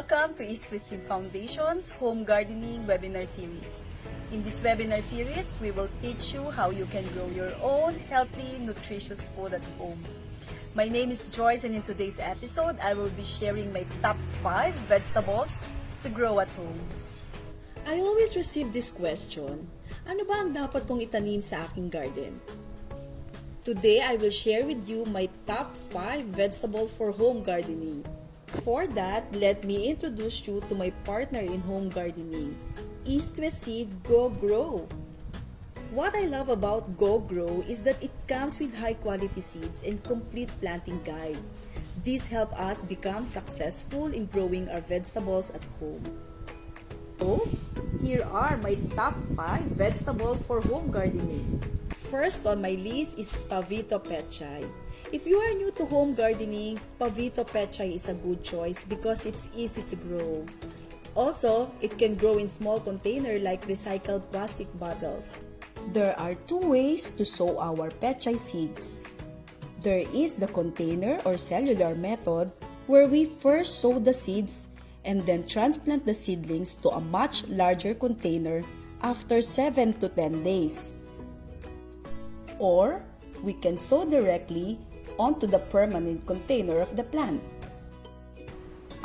Welcome to East West Seed Foundation's Home Gardening Webinar Series. In this webinar series, we will teach you how you can grow your own healthy, nutritious food at home. My name is Joyce, and in today's episode, I will be sharing my top 5 vegetables to grow at home. I always receive this question, ano ba ang dapat kong itanim sa aking garden? Today, I will share with you my top 5 vegetables for home gardening. For that, let me introduce you to my partner in home gardening, East West Seed Go Grow. What I love about Go Grow is that it comes with high-quality seeds and complete planting guide. These help us become successful in growing our vegetables at home. So, here are my top 5 vegetables for home gardening. First on my list is Pavito Pechay. If you are new to home gardening, Pavito Pechay is a good choice because it's easy to grow. Also, it can grow in small container like recycled plastic bottles. There are 2 ways to sow our Pechay seeds. There is the container or cellular method where we first sow the seeds and then transplant the seedlings to a much larger container after 7 to 10 days. Or we can sow directly onto the permanent container of the plant.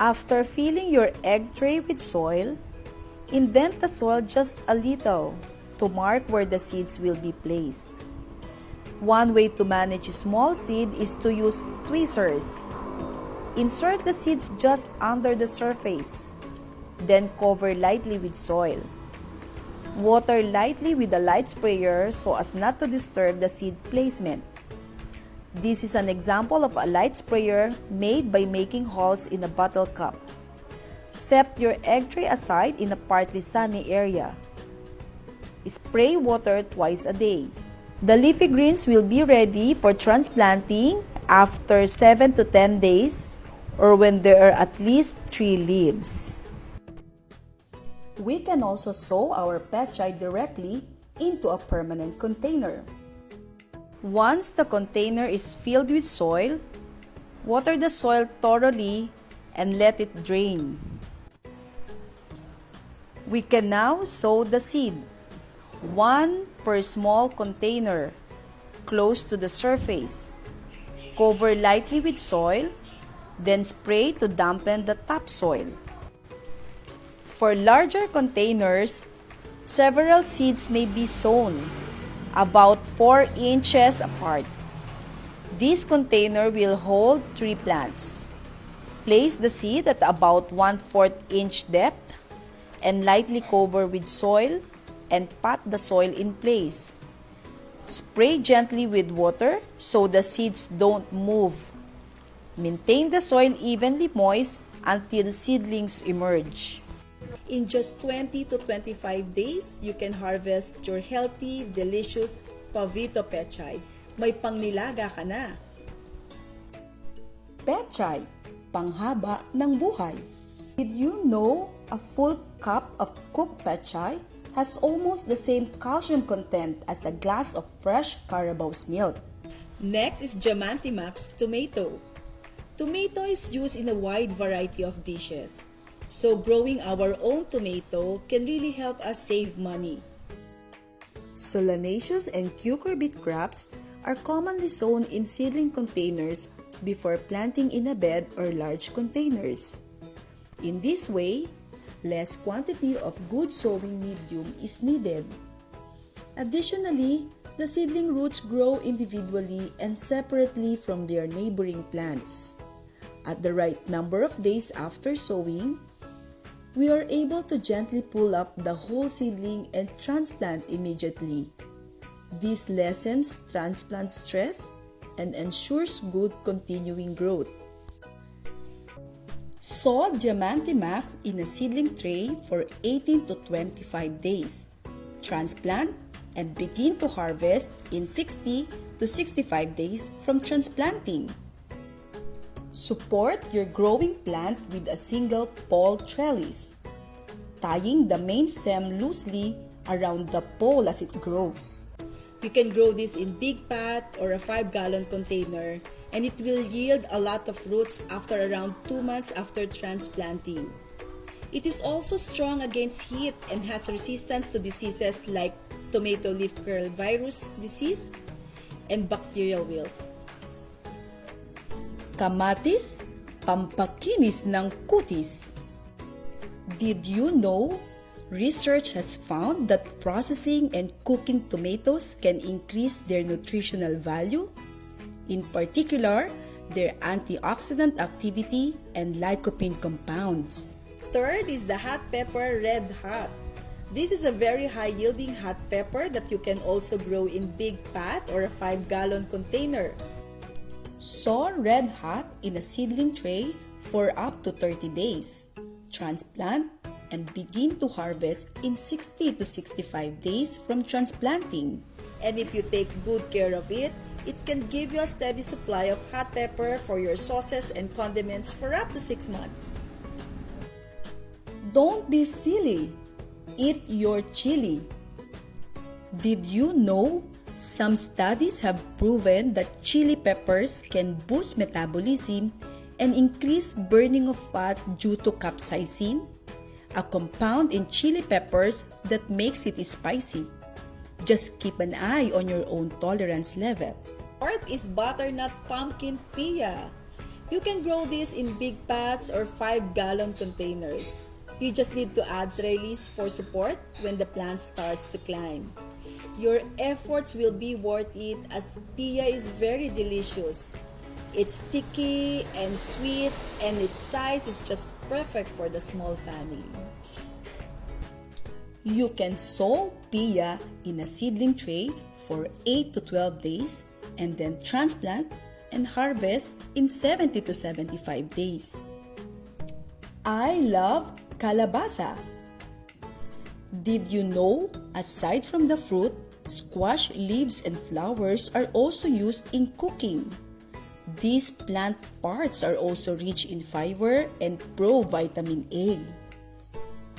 After filling your egg tray with soil, indent the soil just a little to mark where the seeds will be placed. One way to manage a small seed is to use tweezers. Insert the seeds just under the surface, then cover lightly with soil. Water lightly with a light sprayer so as not to disturb the seed placement. This is an example of a light sprayer made by making holes in a bottle cap. Set your egg tray aside in a partly sunny area. Spray water twice a day. The leafy greens will be ready for transplanting after 7 to 10 days or when there are at least 3 leaves. We can also sow our pechay directly into a permanent container. Once the container is filled with soil, water the soil thoroughly and let it drain. We can now sow the seed, 1 per small container, close to the surface. Cover lightly with soil, then spray to dampen the topsoil. For larger containers, several seeds may be sown about 4 inches apart. This container will hold 3 plants. Place the seed at about 1/4 inch depth and lightly cover with soil and pat the soil in place. Spray gently with water so the seeds don't move. Maintain the soil evenly moist until seedlings emerge. In just 20 to 25 days, you can harvest your healthy, delicious Pavito Pechay. May pangnilaga ka na. Pechay, panghaba ng buhay. Did you know a full cup of cooked pechay has almost the same calcium content as a glass of fresh Carabao's milk? Next is Diamante Max tomato. Tomato is used in a wide variety of dishes. So growing our own tomato can really help us save money. Solanaceous and cucurbit crops are commonly sown in seedling containers before planting in a bed or large containers. In this way, less quantity of good sowing medium is needed. Additionally, the seedling roots grow individually and separately from their neighboring plants. At the right number of days after sowing, we are able to gently pull up the whole seedling and transplant immediately. This lessens transplant stress and ensures good continuing growth. Sow Diamante Max in a seedling tray for 18 to 25 days. Transplant and begin to harvest in 60 to 65 days from transplanting. Support your growing plant with a single pole trellis, tying the main stem loosely around the pole as it grows. You can grow this in big pot or a 5-gallon container, and it will yield a lot of roots after around 2 months after transplanting. It is also strong against heat and has resistance to diseases like tomato leaf curl virus disease and bacterial wilt. Kamatis, pampakinis ng kutis. Did you know? Research has found that processing and cooking tomatoes can increase their nutritional value, in particular, their antioxidant activity and lycopene compounds. Third is the hot pepper red hot. This is a very high-yielding hot pepper that you can also grow in big pot or a 5-gallon container. Sow red hot in a seedling tray for up to 30 days. Transplant and begin to harvest in 60 to 65 days from transplanting. And if you take good care of it, it can give you a steady supply of hot pepper for your sauces and condiments for up to 6 months. Don't be silly. Eat your chili. Did you know some studies have proven that chili peppers can boost metabolism and increase burning of fat due to capsaicin, a compound in chili peppers that makes it spicy. Just keep an eye on your own tolerance level. Fourth is butternut pumpkin pea. You can grow this in big pots or 5-gallon containers. You just need to add trellis for support when the plant starts to climb. Your efforts will be worth it as pea is very delicious. It's sticky and sweet, and its size is just perfect for the small family. You can sow pea in a seedling tray for 8 to 12 days and then transplant and harvest in 70 to 75 days. I love kalabasa. Did you know, aside from the fruit, squash leaves and flowers are also used in cooking? These plant parts are also rich in fiber and pro-vitamin A.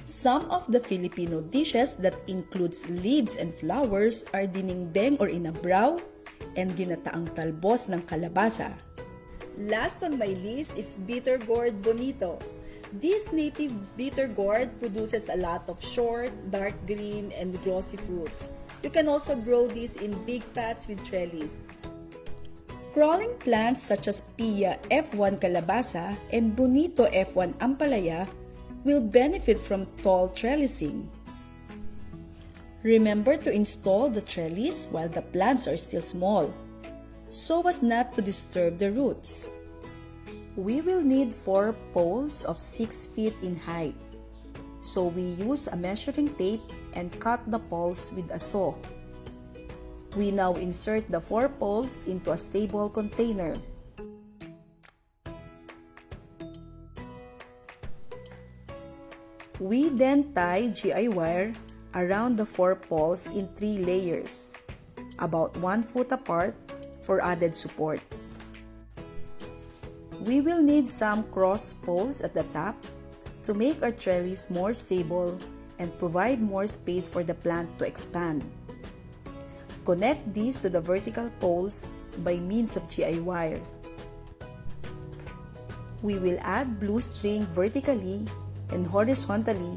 Some of the Filipino dishes that includes leaves and flowers are dinding or inabraw and ginataang talbos ng kalabasa. Last on my list is bitter gourd bonito. This native bitter gourd produces a lot of short, dark green, and glossy fruits. You can also grow these in big pots with trellis. Crawling plants such as Pia F1 Kalabasa and Bonito F1 Ampalaya will benefit from tall trellising. Remember to install the trellis while the plants are still small, so as not to disturb the roots. We will need 4 poles of 6 feet in height, so we use a measuring tape and cut the poles with a saw. We now insert the 4 poles into a stable container. We then tie GI wire around the 4 poles in 3 layers, about 1 foot apart for added support. We will need some cross poles at the top to make our trellis more stable and provide more space for the plant to expand. Connect these to the vertical poles by means of GI wire. We will add blue string vertically and horizontally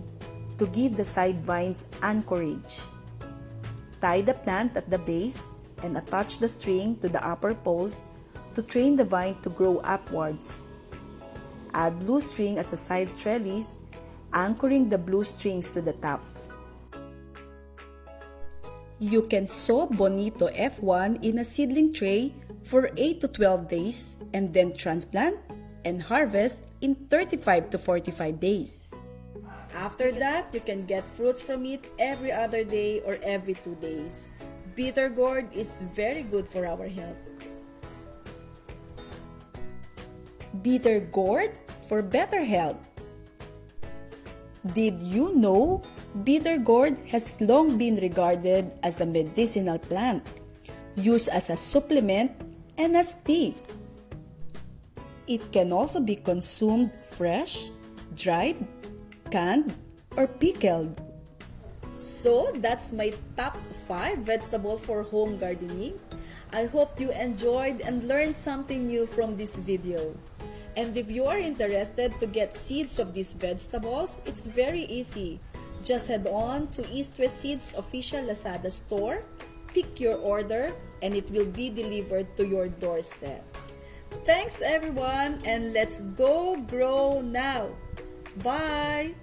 to give the side vines anchorage. Tie the plant at the base and attach the string to the upper poles to train the vine to grow upwards. Add blue string as a side trellis, anchoring the blue strings to the top. You can sow Bonito F1 in a seedling tray for 8 to 12 days and then transplant and harvest in 35 to 45 days. After that, you can get fruits from it every other day or every 2 days. Bitter gourd is very good for our health. Bitter gourd for better health. Did you know bitter gourd has long been regarded as a medicinal plant, used as a supplement and as tea? It can also be consumed fresh, dried, canned, or pickled. So that's my top 5 vegetables for home gardening. I hope you enjoyed and learned something new from this video. And if you are interested to get seeds of these vegetables, it's very easy. Just head on to East West Seeds official Lazada store, pick your order, and it will be delivered to your doorstep. Thanks everyone, and let's go grow now. Bye!